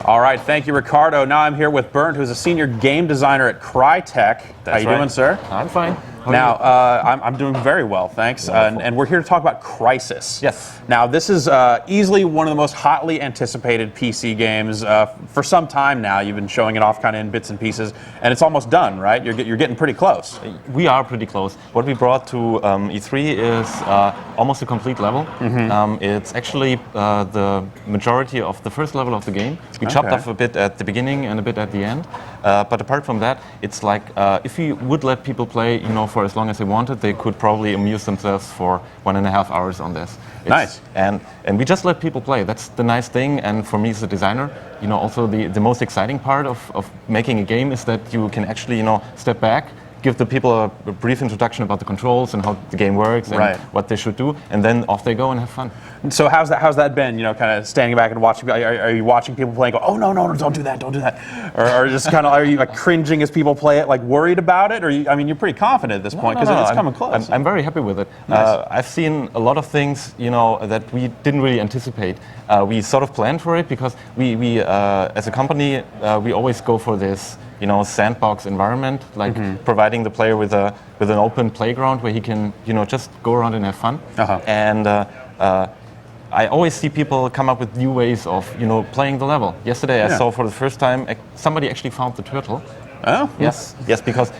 All right, thank you, Ricardo. Now I'm here with Bernd, who's a senior game designer at Crytek. How you doing, sir? I'm fine. Now, I'm doing very well, thanks. And we're here to talk about Crysis. Yes. Now, this is easily one of the most hotly anticipated PC games for some time now. You've been showing it off kind of in bits and pieces, and it's almost done, right? You're getting pretty close. We are pretty close. What we brought to E3 is almost a complete level. It's actually the majority of the first level of the game. We chopped off a bit at the beginning and a bit at the end. But apart from that, it's like if you would let people play, for as long as they wanted, they could probably amuse themselves for 1.5 hours on this. Nice. And we just let people play. That's the nice thing. And for me as a designer, also the most exciting part of making a game is that you can actually, step back, give the people a brief introduction about the controls and how the game works and what they should do, and then off they go and have fun. So how's that been? Kind of standing back and watching. Are you watching people play and go, oh no, don't do that, or just kind of are you like cringing as people play it, like worried about it, or you're pretty confident at this point because it's coming close. I'm very happy with it. Nice. I've seen a lot of things, that we didn't really anticipate. We sort of planned for it because we as a company we always go for this. Sandbox environment, like providing the player with an open playground where he can, just go around and have fun. And I always see people come up with new ways of, playing the level. Yesterday I saw for the first time somebody actually found the turtle. Oh yes, because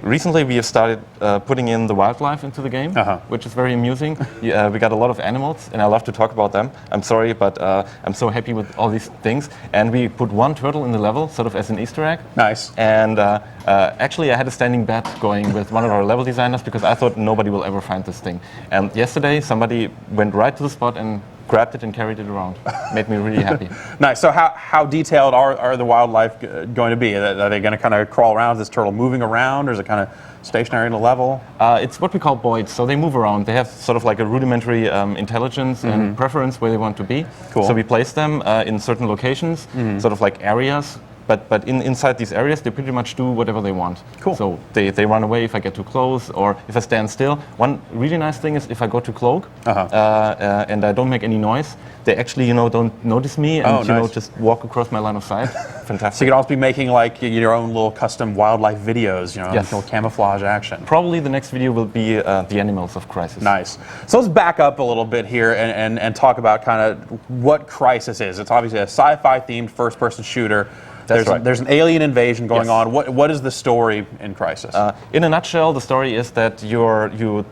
recently we have started putting in the wildlife into the game, which is very amusing. We got a lot of animals, and I love to talk about them. I'm sorry, but I'm so happy with all these things. And we put one turtle in the level, sort of as an Easter egg. Nice. And actually, I had a standing bet going with one of our level designers because I thought nobody will ever find this thing. And yesterday, somebody went right to the spot and grabbed it and carried it around. Made me really happy. Nice. So how detailed are the wildlife going to be? Are they going to kind of crawl around? Is this turtle moving around, or is it kind of stationary in a level? It's what we call boids. So they move around. They have sort of like a rudimentary intelligence and preference where they want to be. Cool. So we place them in certain locations, sort of like areas. But inside these areas, they pretty much do whatever they want. Cool. So they run away if I get too close, or if I stand still. One really nice thing is if I go to cloak and I don't make any noise, they actually don't notice me and just walk across my line of sight. Fantastic. So you could also be making like your own little custom wildlife videos, little camouflage action. Probably the next video will be the animals of Crysis. Nice. So let's back up a little bit here and talk about kind of what Crysis is. It's obviously a sci-fi themed first-person shooter. There's an alien invasion going on. What is the story in Crysis? In a nutshell, the story is that you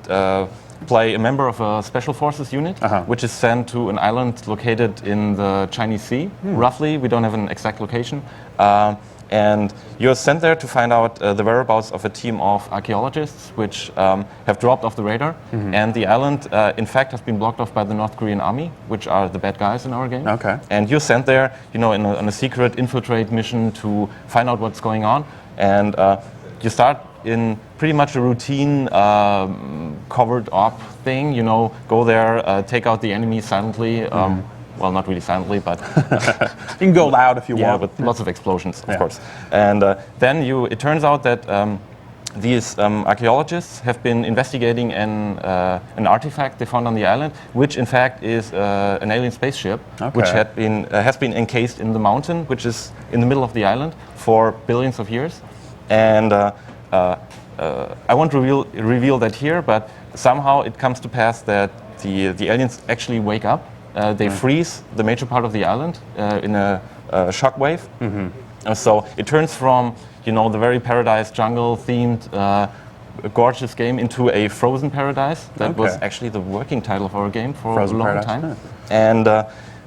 play a member of a special forces unit, which is sent to an island located in the Chinese Sea, roughly. We don't have an exact location. And you're sent there to find out the whereabouts of a team of archaeologists which have dropped off the radar. And the island, in fact, has been blocked off by the North Korean army, which are the bad guys in our game. Okay. And you're sent there, on a secret infiltrate mission to find out what's going on. And you start in pretty much a routine covered op thing. Go there, take out the enemy silently. Well, not really silently, but you can go loud if you want. With lots of explosions, of course. And then it turns out that these archaeologists have been investigating an artifact they found on the island, which in fact is an alien spaceship, which has been encased in the mountain, which is in the middle of the island for billions of years. And I won't reveal that here, but somehow it comes to pass that the aliens actually wake up. They freeze the major part of the island in a shock wave. So it turns from the very paradise jungle themed gorgeous game into a frozen paradise. That was actually the working title of our game for a long time. And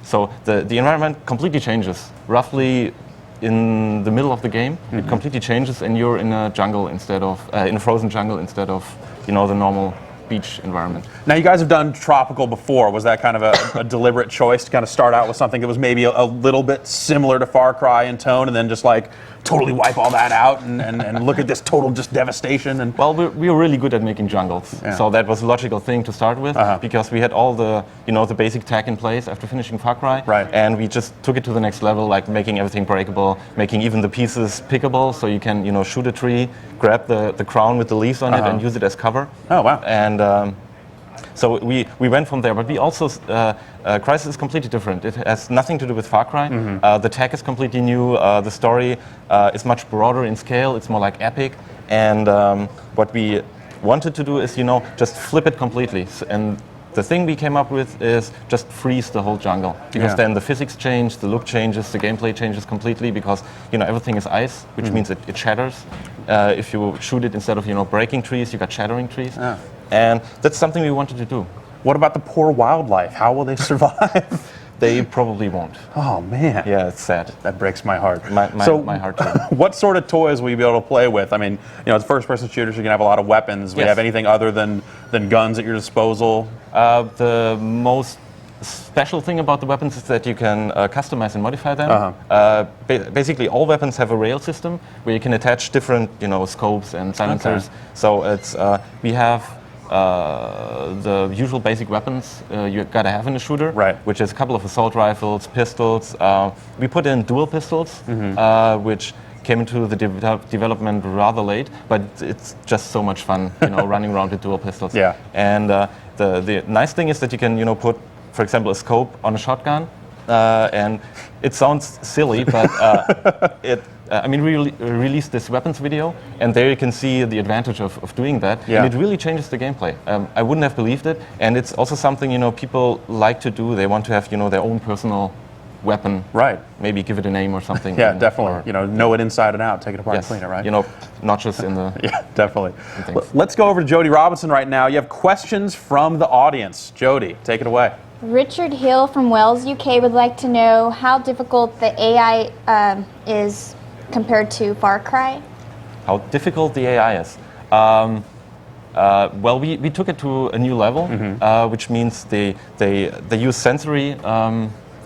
so the environment completely changes. Roughly in the middle of the game, it completely changes, and you're in a jungle instead of in a frozen jungle instead of the normal beach environment. Now, you guys have done tropical before. Was that kind of a deliberate choice to kind of start out with something that was maybe a little bit similar to Far Cry in tone, and then just like totally wipe all that out and look at this total just devastation? And well, we were really good at making jungles, so that was a logical thing to start with because we had all the the basic tech in place after finishing Far Cry, and we just took it to the next level, like making everything breakable, making even the pieces pickable, so you can shoot a tree, grab the crown with the leaves on it, and use it as cover. Oh wow! And So we went from there, but we also Crysis is completely different. It has nothing to do with Far Cry. The tech is completely new. The story is much broader in scale. It's more like epic. And what we wanted to do is, just flip it completely. And the thing we came up with is just freeze the whole jungle, because then the physics change, the look changes, the gameplay changes completely, because everything is ice, which means it shatters. If you shoot it, instead of breaking trees, you got shattering trees. And that's something we wanted to do. What about the poor wildlife? How will they survive? They probably won't. Oh, man. Yeah, it's sad. That breaks my heart. My heart too. What sort of toys will you be able to play with? I mean, it's first-person shooters. You're going to have a lot of weapons. Do you have anything other than guns at your disposal? The most special thing about the weapons is that you can customize and modify them. Basically, all weapons have a rail system where you can attach different, scopes and silencers. So it's we have the usual basic weapons you gotta have in a shooter, which is a couple of assault rifles, pistols. We put in dual pistols, which came into the development rather late, but it's just so much fun, running around with dual pistols. And the nice thing is that you can, put, for example, a scope on a shotgun, and it sounds silly, but we released this weapons video, and there you can see the advantage of doing that, and it really changes the gameplay. I wouldn't have believed it, and it's also something people like to do. They want to have their own personal weapon. Maybe give it a name or something. Definitely. Know it inside and out. Take it apart and clean it. Right. Notches in the. Definitely. Let's go over to Jody Robinson right now. You have questions from the audience. Jody, take it away. Richard Hill from Wales, UK would like to know how difficult the AI is compared to Far Cry. How difficult the AI is. Well, we took it to a new level, which means they use sensory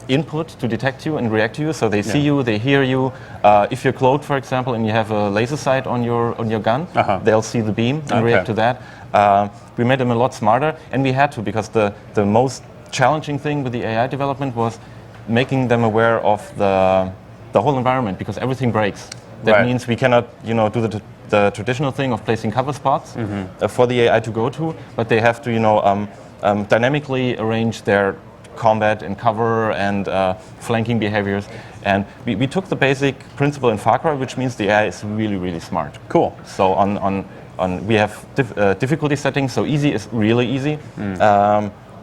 input to detect you and react to you. So they see you, they hear you. If you're clothed, for example, and you have a laser sight on your gun, they'll see the beam and react to that. We made them a lot smarter, and we had to, because the most challenging thing with the AI development was making them aware of the whole environment, because everything breaks. That means we cannot, do the traditional thing of placing cover spots for the AI to go to, but they have to, dynamically arrange their combat and cover and flanking behaviors. And we took the basic principle in Far Cry, which means the AI is really, really smart. Cool. So we have difficulty settings. So easy is really easy.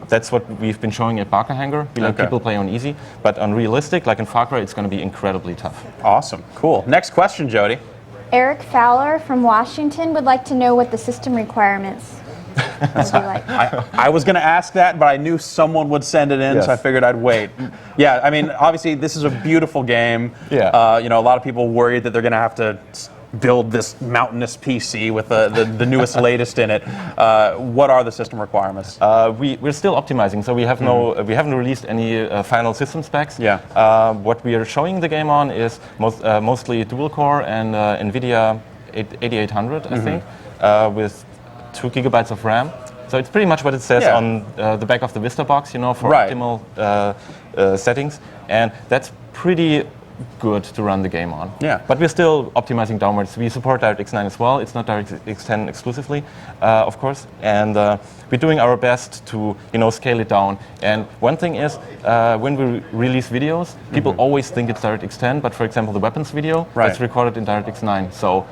That's what we've been showing at Barker Hangar. We let people play on easy, but on realistic, like in Far Cry, it's going to be incredibly tough. Awesome. Cool. Next question, Jody. Eric Fowler from Washington would like to know what the system requirements would be like. I was going to ask that, but I knew someone would send it in, so I figured I'd wait. Obviously, this is a beautiful game. A lot of people worried that they're going to have to build this mountainous PC with the newest, latest in it. What are the system requirements? We're still optimizing, so we haven't released any final system specs. What we are showing the game on is mostly dual core and NVIDIA 8800, I think, with 2 gigabytes of RAM. So it's pretty much what it says on the back of the Vista box, for optimal settings, and that's pretty good to run the game on. But we're still optimizing downwards. We support DirectX 9 as well. It's not DirectX 10 exclusively, of course, and we're doing our best to scale it down. And one thing is, when we release videos, people always think it's DirectX 10, but for example, the weapons video, that's recorded in DirectX 9. So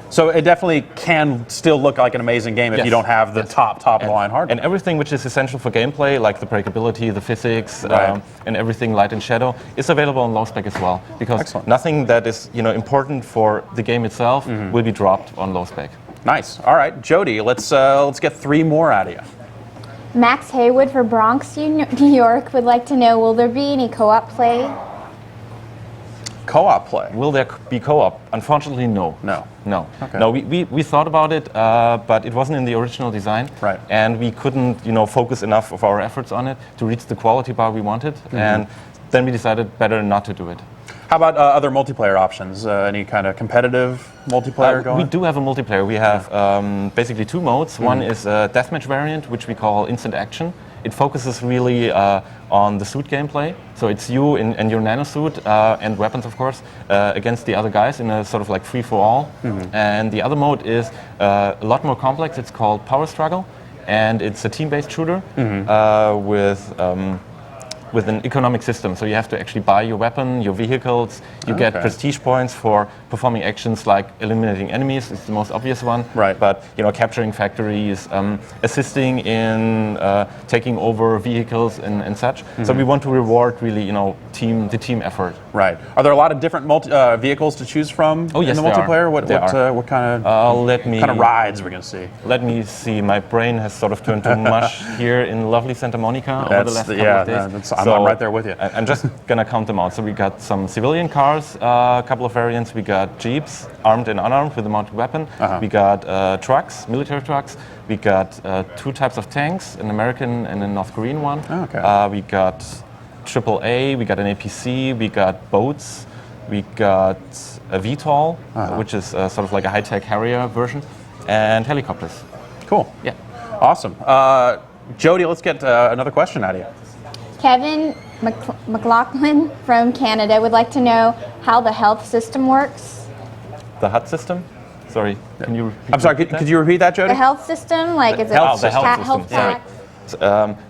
so it definitely can still look like an amazing game if you don't have the top of the line hardware. And everything which is essential for gameplay, like the breakability, the physics, and everything light and shadow, is available on low spec as well. Because nothing that is important for the game itself will be dropped on low spec. Nice. All right, Jody, let's get 3 more out of you. Max Haywood for Bronx, New York would like to know, will there be any co-op play? Co-op play? Will there be co-op? Unfortunately, no. No. No, we thought about it, but it wasn't in the original design. And we couldn't, focus enough of our efforts on it to reach the quality bar we wanted. And then we decided better not to do it. How about other multiplayer options? Any kind of competitive multiplayer going? We do have a multiplayer. We have basically 2 modes. One is a deathmatch variant, which we call Instant Action. It focuses really on the suit gameplay. So it's you and your nanosuit and weapons, of course, against the other guys in a sort of like free-for-all. And the other mode is a lot more complex. It's called Power Struggle. and it's a team-based shooter with an economic system. So you have to actually buy your weapon, your vehicles. You get prestige points for performing actions like eliminating enemies. It's the most obvious one. Right. But capturing factories, assisting in taking over vehicles and such. So we want to reward really, the team effort. Right. Are there a lot of different vehicles to choose from yes, in the multiplayer? What kind of rides we're going to see? Let me see. My brain has sort of turned to mush here in lovely Santa Monica over the last couple of days. I'm right there with you. I'm just going to count them out. So we got some civilian cars, a couple of variants. We got Jeeps, armed and unarmed with a mounted weapon. We got trucks, military trucks. We got 2 types of tanks, an American and a North Korean one. We got AAA, we got an APC, we got boats, we got a VTOL, which is sort of like a high-tech Harrier version, and helicopters. Cool. Yeah. Awesome. Jody, let's get another question out of you. Kevin McLaughlin from Canada would like to know how the health system works. The HUD system? Sorry, can you repeat? I'm sorry, could you repeat that, Jody? The health system, like is it the health system. health pack?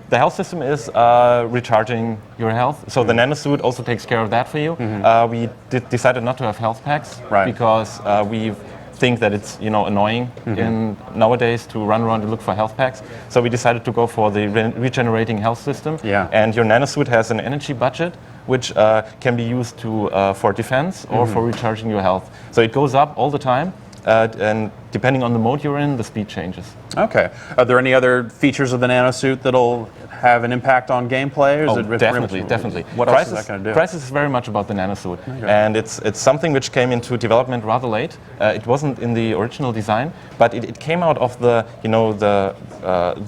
The health system is recharging your health. So the Nanosuit also takes care of that for you. We decided not to have health packs because we think that it's annoying in nowadays to run around and look for health packs. So we decided to go for the regenerating health system. And your Nanosuit has an energy budget which can be used for defense or for recharging your health. So it goes up all the time. And depending on the mode you're in, the speed changes. Okay. Are there any other features of the Nanosuit that'll have an impact on gameplay? Or is it definitely. What else is that going to do? Crysis is very much about the Nanosuit, and it's something which came into development rather late. It wasn't in the original design, but it came out of the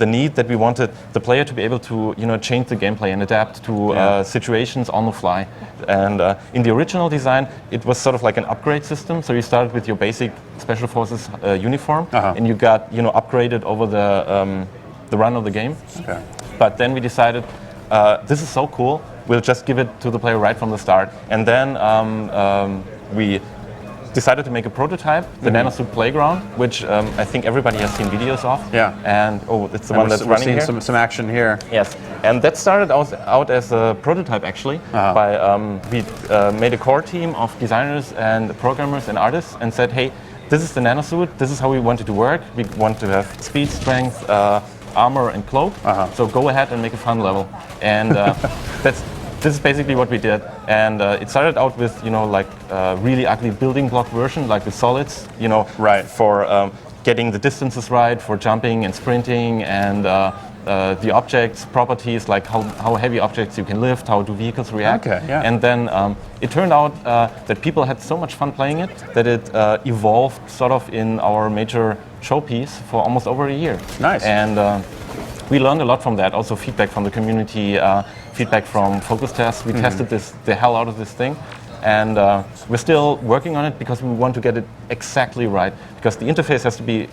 need that we wanted the player to be able to change the gameplay and adapt to situations on the fly. And in the original design, it was sort of like an upgrade system. So you started with your basic Special Forces uniform, and you got upgraded over the run of the game. But then we decided, this is so cool, we'll just give it to the player right from the start. And then we decided to make a prototype, the Nanosuit Playground, which I think everybody has seen videos of. And it's the one that's running here. We're seeing some action here. Yes, and that started out as a prototype actually. We made a core team of designers and programmers and artists and said, hey, this is the Nanosuit, this is how we want it to work. We want to have speed, strength, armor and cloak. So go ahead and make a fun level. And this is basically what we did. And it started out with really ugly building block version, like with solids, for getting the distances right, for jumping and sprinting, and the objects properties, like how heavy objects you can lift, how do vehicles react. And then it turned out that people had so much fun playing it that it evolved sort of in our major showpiece for almost over a year. Nice. And we learned a lot from that. Also feedback from the community, feedback from focus tests. We tested the hell out of this thing. And we're still working on it because we want to get it exactly right. Because the interface has to be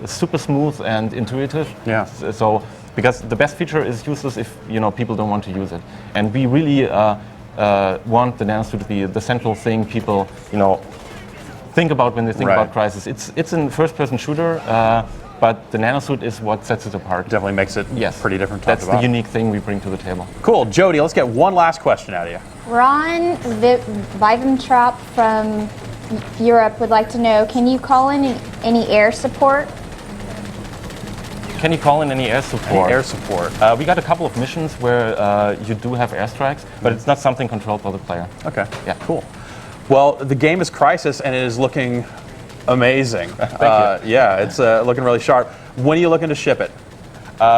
super smooth and intuitive. So because the best feature is useless if people don't want to use it. And we really want the Nanosuit to be the central thing people think about when they think about Crysis. It's a first-person shooter, but the Nanosuit is what sets it apart. Definitely makes it pretty different. That's the unique thing we bring to the table. Cool. Jody, let's get one last question out of you. Ron Viventrop from Europe would like to know, can you call in any air support? Can you call in any air support? Air support. We got a couple of missions where you do have airstrikes, but it's not something controlled by the player. Okay. Yeah. Cool. Well, the game is Crysis, and it is looking amazing. Thank you. Yeah, it's looking really sharp. When are you looking to ship it?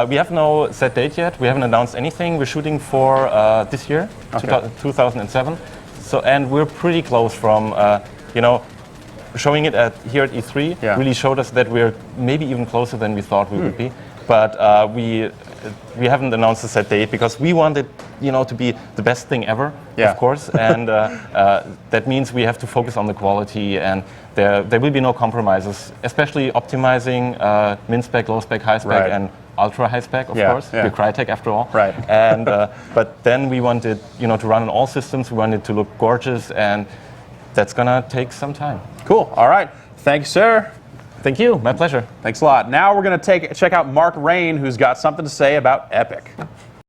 We have no set date yet. We haven't announced anything. We're shooting for this year, 2007. So, and we're pretty close from, showing it here at E3 really showed us that we're maybe even closer than we thought we would be. But we haven't announced a set date because we want it, to be the best thing ever, of course. And that means we have to focus on the quality, and there will be no compromises, especially optimizing min spec, low spec, high spec, and ultra high spec, of course. We're Crytek after all. And but then we want it, to run on all systems. We want it to look gorgeous, and that's gonna take some time. Cool. All right. Thanks, sir. Thank you. My pleasure. Thanks a lot. Now we're going to check out Mark Rain, who's got something to say about Epic.